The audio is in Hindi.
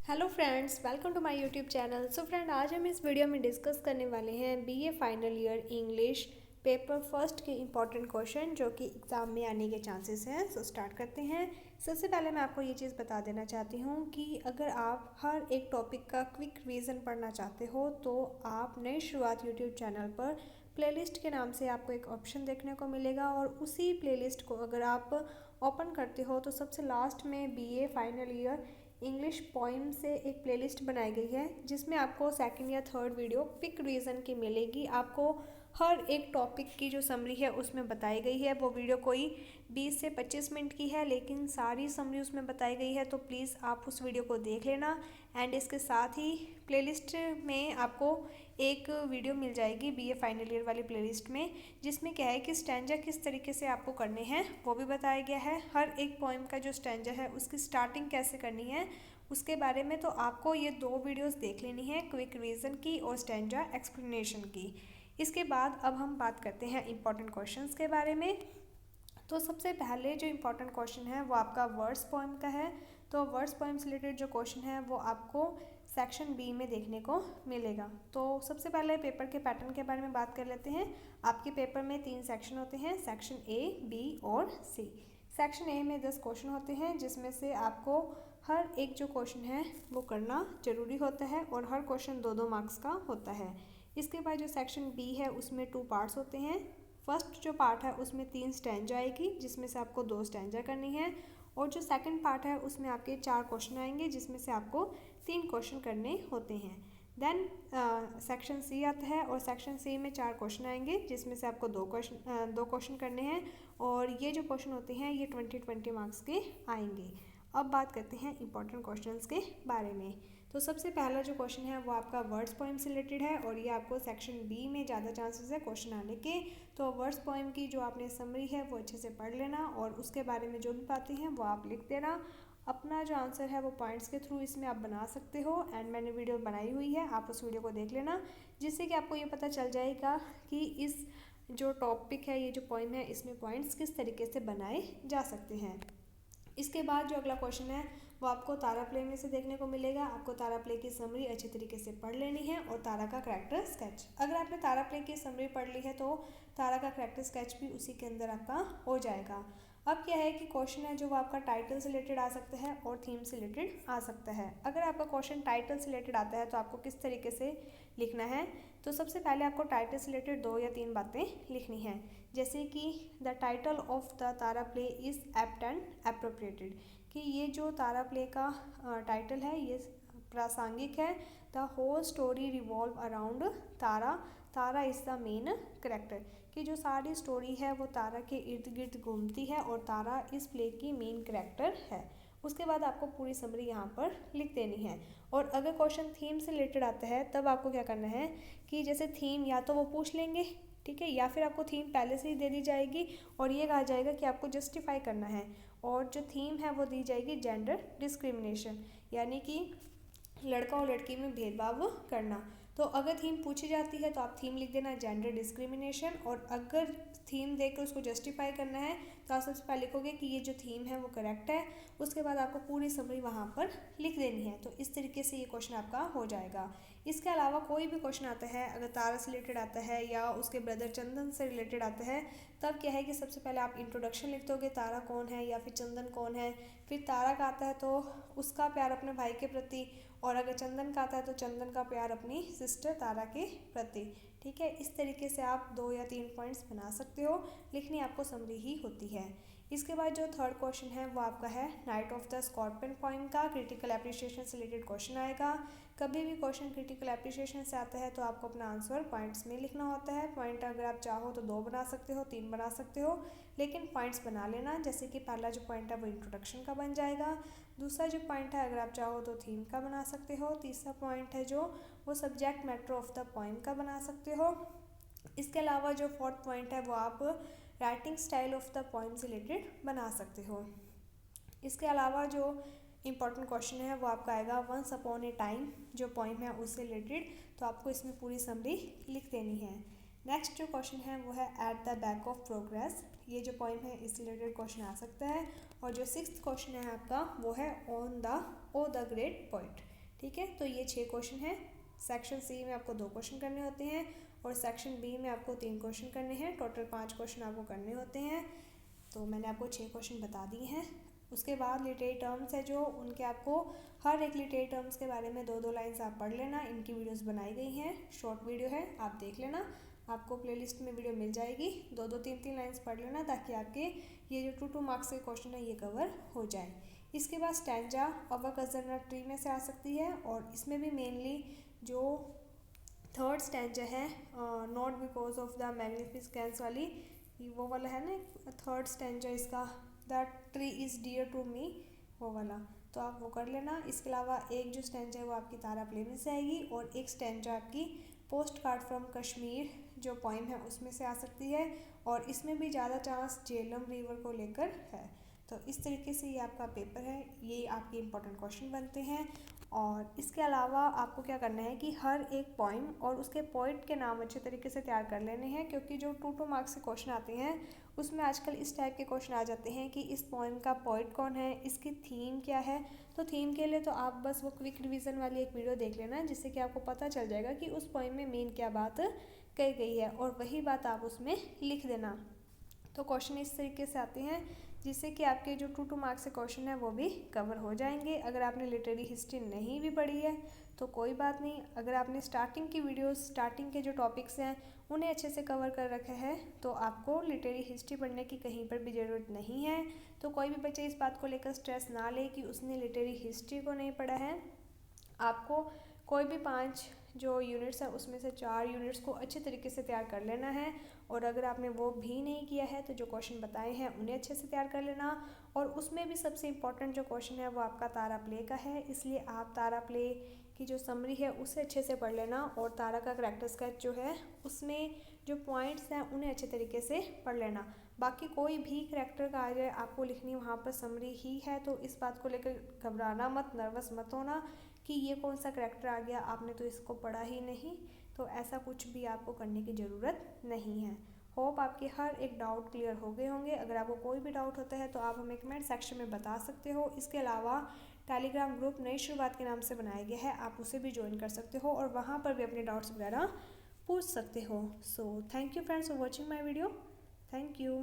Hello friends, welcome to my YouTube channel. So friend, आज हम इस वीडियो में डिस्कस करने वाले हैं BA final year English paper first के इम्पॉर्टेंट क्वेश्चन जो कि एग्ज़ाम में आने के चांसेस हैं। सो स्टार्ट करते हैं। सबसे पहले मैं आपको ये चीज़ बता देना चाहती हूँ कि अगर आप हर एक टॉपिक का क्विक रिवीजन पढ़ना चाहते हो तो आप नई शुरुआत यूट्यूब चैनल पर प्लेलिस्ट के नाम से आपको एक ऑप्शन देखने को मिलेगा और उसी प्लेलिस्ट को अगर आप ओपन करते हो तो सबसे लास्ट में BA final year English poem से एक प्लेलिस्ट बनाई गई है जिसमें आपको सेकंड या थर्ड वीडियो क्विक रिवीजन की मिलेगी। आपको हर एक टॉपिक की जो समरी है उसमें बताई गई है। वो वीडियो कोई 20 से 25 मिनट की है लेकिन सारी समरी उसमें बताई गई है, तो प्लीज़ आप उस वीडियो को देख लेना। एंड इसके साथ ही प्लेलिस्ट में आपको एक वीडियो मिल जाएगी बीए फाइनल ईयर वाली प्लेलिस्ट में, जिसमें क्या है कि स्टैंजा किस तरीके से आपको करने हैं वो भी बताया गया है। हर एक पोइम का जो स्टैंजा है उसकी स्टार्टिंग कैसे करनी है उसके बारे में तो आपको ये दो वीडियोस देख लेनी है, क्विक रिवीजन की और स्टैंजा एक्सप्लेनेशन की। इसके बाद अब हम बात करते हैं इंपॉर्टेंट क्वेश्चंस के बारे में। तो सबसे पहले जो इम्पोर्टेंट क्वेश्चन है वो आपका वर्ड्स पोएम का है। तो वर्ड्स पोएम से रिलेटेड जो क्वेश्चन है वो आपको सेक्शन बी में देखने को मिलेगा। तो सबसे पहले पेपर के पैटर्न के बारे में बात कर लेते हैं। आपके पेपर में 3 सेक्शन होते हैं, सेक्शन ए, बी और सी। सेक्शन ए में 10 क्वेश्चन होते हैं जिसमें से आपको हर एक जो क्वेश्चन है वो करना जरूरी होता है और हर क्वेश्चन 2-2 मार्क्स का होता है। इसके बाद जो सेक्शन बी है उसमें 2 पार्ट्स होते हैं। फर्स्ट जो पार्ट है उसमें 3 स्टैंजा आएगी जिसमें से आपको 2 स्टैंजा करनी है और जो सेकंड पार्ट है उसमें आपके 4 क्वेश्चन आएंगे जिसमें से आपको 3 क्वेश्चन करने होते हैं। देन सेक्शन सी आता है और सेक्शन सी में 4 क्वेश्चन आएंगे जिसमें से आपको 2 क्वेश्चन करने हैं और ये जो क्वेश्चन होते हैं ये 20-20 मार्क्स के आएंगे। अब बात करते हैं इंपॉर्टेंट क्वेश्चंस के बारे में। तो सबसे पहला जो क्वेश्चन है वो आपका वर्ड्स पोएम से रिलेटेड है और ये आपको सेक्शन बी में ज़्यादा चांसेस है क्वेश्चन आने के। तो वर्ड्स पोएम की जो आपने समरी है वो अच्छे से पढ़ लेना और उसके बारे में जो भी बातें हैं वो आप लिख देना। अपना जो आंसर है वो पॉइंट्स के थ्रू इसमें आप बना सकते हो एंड मैंने वीडियो बनाई हुई है, आप उस वीडियो को देख लेना जिससे कि आपको ये पता चल जाएगा कि इस जो टॉपिक है, ये जो पोएम है, इसमें पॉइंट्स किस तरीके से बनाए जा सकते हैं। इसके बाद जो अगला क्वेश्चन है वो आपको तारा प्ले में से देखने को मिलेगा। आपको तारा प्ले की समरी अच्छे तरीके से पढ़ लेनी है और तारा का करैक्टर स्केच। अगर आपने तारा प्ले की समरी पढ़ ली है तो तारा का करैक्टर स्केच भी उसी के अंदर आपका हो जाएगा। अब क्या है कि क्वेश्चन है जो वो आपका टाइटल से रिलेटेड आ सकता है और थीम से रिलेटेड आ सकता है। अगर आपका क्वेश्चन टाइटल से रिलेटेड आता है तो आपको किस तरीके से लिखना है, तो सबसे पहले आपको टाइटल से रिलेटेड 2 या 3 बातें लिखनी है, जैसे कि the title of the Tara play is apt and appropriated, कि ये जो तारा प्ले का टाइटल है ये प्रासंगिक है। The whole story revolve around Tara, Tara is the main character, कि जो सारी स्टोरी है वो तारा के इर्द गिर्द घूमती है और तारा इस प्ले की मेन करेक्टर है। उसके बाद आपको पूरी समरी यहाँ पर लिख देनी है। और अगर क्वेश्चन थीम से रिलेटेड आता है तब आपको क्या करना है कि जैसे थीम या तो वो पूछ लेंगे, ठीक है, या फिर आपको थीम पहले से ही दे दी जाएगी और ये कहा जाएगा कि आपको जस्टिफाई करना है। और जो थीम है वो दी जाएगी जेंडर डिस्क्रिमिनेशन, यानी कि लड़का और लड़की में भेदभाव करना। तो अगर थीम पूछी जाती है तो आप थीम लिख देना जेंडर डिस्क्रिमिनेशन, और अगर थीम देकर उसको जस्टिफाई करना है तो आप सबसे पहले लिखोगे कि ये जो थीम है वो करेक्ट है। उसके बाद आपको पूरी समरी वहाँ पर लिख देनी है। तो इस तरीके से ये क्वेश्चन आपका हो जाएगा। इसके अलावा कोई भी क्वेश्चन आता है, अगर तारा से रिलेटेड आता है या उसके ब्रदर चंदन से रिलेटेड आता है, तब क्या है कि सबसे पहले आप इंट्रोडक्शन लिख दोगे, तारा कौन है या फिर चंदन कौन है। फिर तारा का आता है तो उसका प्यार अपने भाई के प्रति, और अगर चंदन का आता है तो चंदन का प्यार अपनी सिस्टर तारा के प्रति। ठीक है, इस तरीके से आप 2 या 3 पॉइंट्स बना सकते हो। लिखनी आपको समरी ही होती है। इसके बाद जो थर्ड क्वेश्चन है वो आपका है night of the scorpion poem का क्रिटिकल एप्रिसिएशन से रिलेटेड क्वेश्चन आएगा। कभी भी क्वेश्चन क्रिटिकल एप्रिसिएशन से आता है तो आपको अपना आंसर पॉइंट्स में लिखना होता है। पॉइंट अगर आप चाहो तो 2 बना सकते हो, 3 बना सकते हो, लेकिन पॉइंट्स बना लेना। जैसे कि पहला जो पॉइंट है वो इंट्रोडक्शन का बन जाएगा, दूसरा जो पॉइंट है अगर आप चाहो तो थीम का बना सकते हो, तीसरा पॉइंट है जो वो subject matter of the poem का बना सकते हो। इसके अलावा जो फोर्थ पॉइंट है वो आप writing style of the poem से रिलेटेड बना सकते हो। इसके अलावा जो इम्पॉर्टेंट क्वेश्चन है वो आपका आएगा वंस अपॉन ए टाइम, जो पोएम है उससे रिलेटेड, तो आपको इसमें पूरी समरी लिख देनी है। नेक्स्ट जो क्वेश्चन है वो है at the back of progress, ये जो पोएम है इससे रिलेटेड क्वेश्चन आ सकता है। और जो 6th क्वेश्चन है आपका वो है on the O the great poet, ठीक है, तो ये 6 क्वेश्चन हैं। सेक्शन सी में आपको 2 क्वेश्चन करने होते हैं और सेक्शन बी में आपको 3 क्वेश्चन करने हैं। टोटल 5 क्वेश्चन आपको करने होते हैं। तो मैंने आपको 6 क्वेश्चन बता दिए हैं। उसके बाद लिटरेरी टर्म्स है जो उनके आपको हर एक लिटरेरी टर्म्स के बारे में 2-2 लाइन्स आप पढ़ लेना। इनकी वीडियोस बनाई गई हैं, शॉर्ट वीडियो है, आप देख लेना, आपको प्लेलिस्ट में वीडियो मिल जाएगी। 2-2 3-3 लाइन्स पढ़ लेना ताकि आपके ये जो 2-2 मार्क्स के क्वेश्चन है ये कवर हो जाए। इसके बाद स्टैंजा अवर कजनर ट्री में से आ सकती है और इसमें भी मेनली जो थर्ड स्टैंजा है, not because of the magnificence वाली, वो वाला है ना थर्ड स्टैंजा इसका, the tree is dear to me, वो वाला, तो आप वो कर लेना। इसके अलावा एक जो स्टैंजा है वो आपकी तारा प्ले में से आएगी और एक स्टैंजा आपकी पोस्ट कार्ड फ्रॉम कश्मीर जो पोइम है उसमें से आ सकती है और इसमें भी ज़्यादा चांस झेलम रिवर को लेकर है। तो इस तरीके से ये आपका पेपर है, ये आपके इम्पोर्टेंट क्वेश्चन बनते हैं। और इसके अलावा आपको क्या करना है कि हर एक पोइम और उसके पोइट के नाम अच्छे तरीके से तैयार कर लेने हैं, क्योंकि जो 2-2 मार्क्स के क्वेश्चन आते हैं उसमें आजकल इस टाइप के क्वेश्चन आ जाते हैं कि इस पोइम का पोइट कौन है, इसकी थीम क्या है। तो थीम के लिए तो आप बस वो क्विक रिवीजन वाली एक वीडियो देख लेना जिससे कि आपको पता चल जाएगा कि उस पोइम में मेन क्या बात कही गई है और वही बात आप उसमें लिख देना। तो क्वेश्चन इस तरीके से आते हैं जिससे कि आपके जो 2-2 मार्क्स के क्वेश्चन हैं वो भी कवर हो जाएंगे। अगर आपने लिटरेरी हिस्ट्री नहीं भी पढ़ी है तो कोई बात नहीं, अगर आपने स्टार्टिंग की वीडियोस, स्टार्टिंग के जो टॉपिक्स हैं उन्हें अच्छे से कवर कर रखे हैं तो आपको लिटरेरी हिस्ट्री पढ़ने की कहीं पर भी ज़रूरत नहीं है। तो कोई भी बच्चे इस बात को लेकर स्ट्रेस ना ले कि उसने लिटरेरी हिस्ट्री को नहीं पढ़ा है। आपको कोई भी 5 जो यूनिट्स हैं उसमें से 4 यूनिट्स को अच्छे तरीके से तैयार कर लेना है और अगर आपने वो भी नहीं किया है तो जो क्वेश्चन बताए हैं उन्हें अच्छे से तैयार कर लेना। और उसमें भी सबसे इम्पॉर्टेंट जो क्वेश्चन है वो आपका तारा प्ले का है, इसलिए आप तारा प्ले की जो समरी है उसे अच्छे से पढ़ लेना और तारा का करैक्टर स्केच जो है उसमें जो पॉइंट्स हैं उन्हें अच्छे तरीके से पढ़ लेना। बाकी कोई भी करैक्टर का आ जाए आपको लिखनी वहाँ पर समरी ही है, तो इस बात को लेकर घबराना मत, नर्वस मत होना कि ये कौन सा करैक्टर आ गया, आपने तो इसको पढ़ा ही नहीं। तो ऐसा कुछ भी आपको करने की ज़रूरत नहीं है। होप आपके हर एक डाउट क्लियर हो गए होंगे। अगर आपको कोई भी डाउट होता है तो आप हमें कमेंट सेक्शन में बता सकते हो। इसके अलावा टेलीग्राम ग्रुप नई शुरुआत के नाम से बनाया गया है, आप उसे भी ज्वाइन कर सकते हो और वहाँ पर भी अपने डाउट्स वगैरह पूछ सकते हो। So thank you friends for watching my video. Thank you.